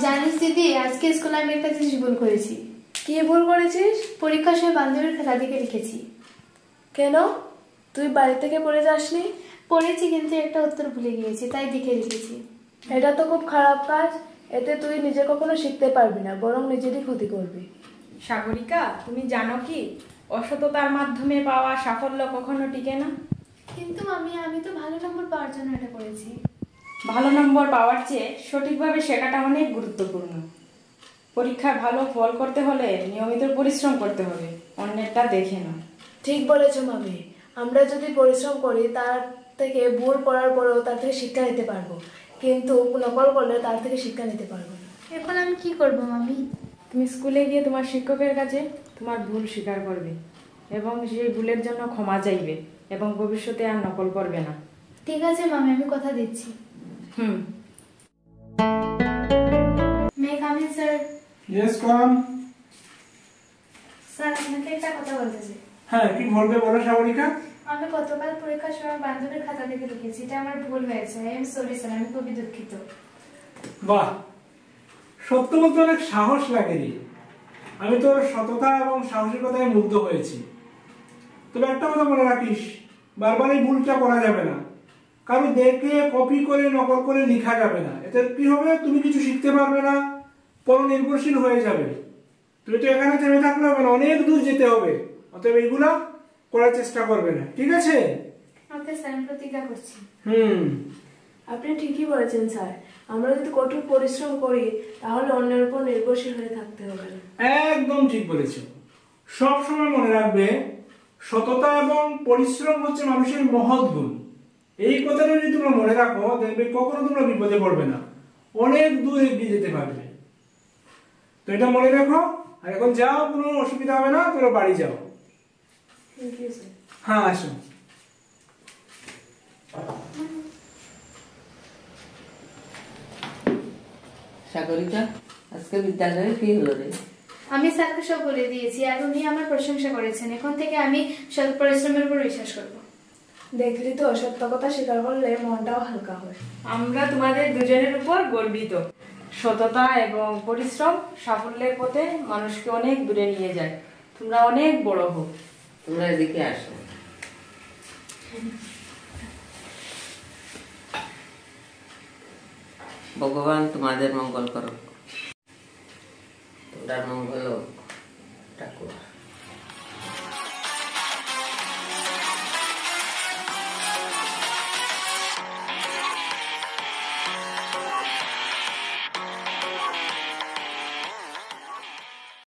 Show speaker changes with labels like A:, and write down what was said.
A: জানিস দিদি, আজকে স্কুলে আমি একটা জিনিস ভুল করেছি।
B: কি ভুল করেছিস?
A: পরীক্ষার সময় বান্ধবীর খাতা দিকে লিখেছি।
B: কেন? তুই বাড়ি থেকে পড়ে যাসনি?
A: পড়েছি, কিন্তু একটা উত্তর ভুলে গিয়েছি, তাই দিকে লিখেছি।
B: এটা তো খুব খারাপ কাজ। এতে তুই নিজে কখনো শিখতে পারবি না, বরং নিজেরই ক্ষতি করবি।
C: সাগরিকা, তুমি জানো কি অসততার মাধ্যমে পাওয়া সাফল্য কখনো টিকে না?
A: কিন্তু আমি তো ভালো নম্বর পাওয়ার জন্য এটা করেছি।
C: ভালো নম্বর পাওয়ার চেয়ে সঠিকভাবে শেখাটা অনেক গুরুত্বপূর্ণ। পরীক্ষায় ভালো ফল করতে হলে নিয়মিত পরিশ্রম করতে হবে, অন্যেরটা দেখে না।
B: ঠিক বলেছো মামি। আমরা যদি পরিশ্রম করি, তার থেকে ভুল করার পরেও তার থেকে শিক্ষা নিতে পারবো, কিন্তু নকল করলে তার থেকে শিক্ষা নিতে পারবো না।
A: এখন আমি কি করব মামি?
C: তুমি স্কুলে গিয়ে তোমার শিক্ষকের কাছে তোমার ভুল স্বীকার করবে এবং সেই ভুলের জন্য ক্ষমা চাইবে এবং ভবিষ্যতে আর নকল করবে না।
A: ঠিক আছে মামি, আমি কথা দিচ্ছি। May come in sir?
D: Yes come.
A: Sir, আপনাকে একটা কথা বলতে চাই।
D: হ্যাঁ, কি বলবে বলো সাগরিকা।
A: আমি গতকাল পরীক্ষার সময় বান্ধবীর খাতা থেকে লিখেছি, এটা আমার ভুল হয়েছে। আই এম সরি স্যার, আমি খুবই দুঃখিত।
D: বাহ, সত্য বলতে অনেক সাহস লাগে রে। আমি তোর সততা এবং সাহসিকতায় মুগ্ধ হয়েছি। তবে একটা কথা মনে রাখিস, বারবার এই ভুলটা করা যাবে না। কারণ দেখে কপি করে নকল করে লেখা যাবে না। এতে কি হবে, তুমি কিছু শিখতে পারবে না, পরনির্ভরশীল হয়ে যাবে। তুমি তো এখানে থেমে থাকলে হবে না, অনেক দূর যেতে হবে। অতএব এইগুলা করার চেষ্টা করবে না, ঠিক আছে?
A: ওকে স্যার, আমি প্রতিজ্ঞা করছি।
B: আপনি ঠিকই বলেছেন স্যার। আমরা যদি কঠোর পরিশ্রম করি, তাহলে অন্যের উপর নির্ভরশীল হয়ে থাকতে হবে না।
D: একদম ঠিক বলেছো। সব সময় মনে রাখবে, সততা এবং পরিশ্রম হচ্ছে মানুষের মহৎ গুণ। এই কথাটা যদি তোমরা মনে রাখো, দেখবে কখনো তোমরা বিপদে পড়বে না, অনেক দূর এগিয়ে যেতে পারবে। তো এটা মনে রাখো। আর এখন যাও, কোনো অসুবিধা হবে না, তোমরা বাড়ি যাও।
B: Thank you sir.
D: হ্যাঁ, আসো।
E: সাগরিকা, আজকে বিদ্যালয়ে কি হলো রে?
A: আমি স্যারকে সব বলে দিয়েছি, আর উনি আমার প্রশংসা করেছেন। এখন থেকে আমি সৎ পরিশ্রমের উপর বিশ্বাস করব।
B: দেখলি তো, সত্য কথা স্বীকার করলে মনটাও হালকা হয়।
C: আমরা তোমাদের দুজনের উপর গর্বিত। সততা এবং পরিশ্রম সাফল্যের পথে মানুষকে অনেক দূরে নিয়ে যায়। তোমরা অনেক বড় হও।
E: তোমরা এদিকে আসো। ভগবান তোমাদের মঙ্গল করুক। তোমরা মঙ্গল হোক।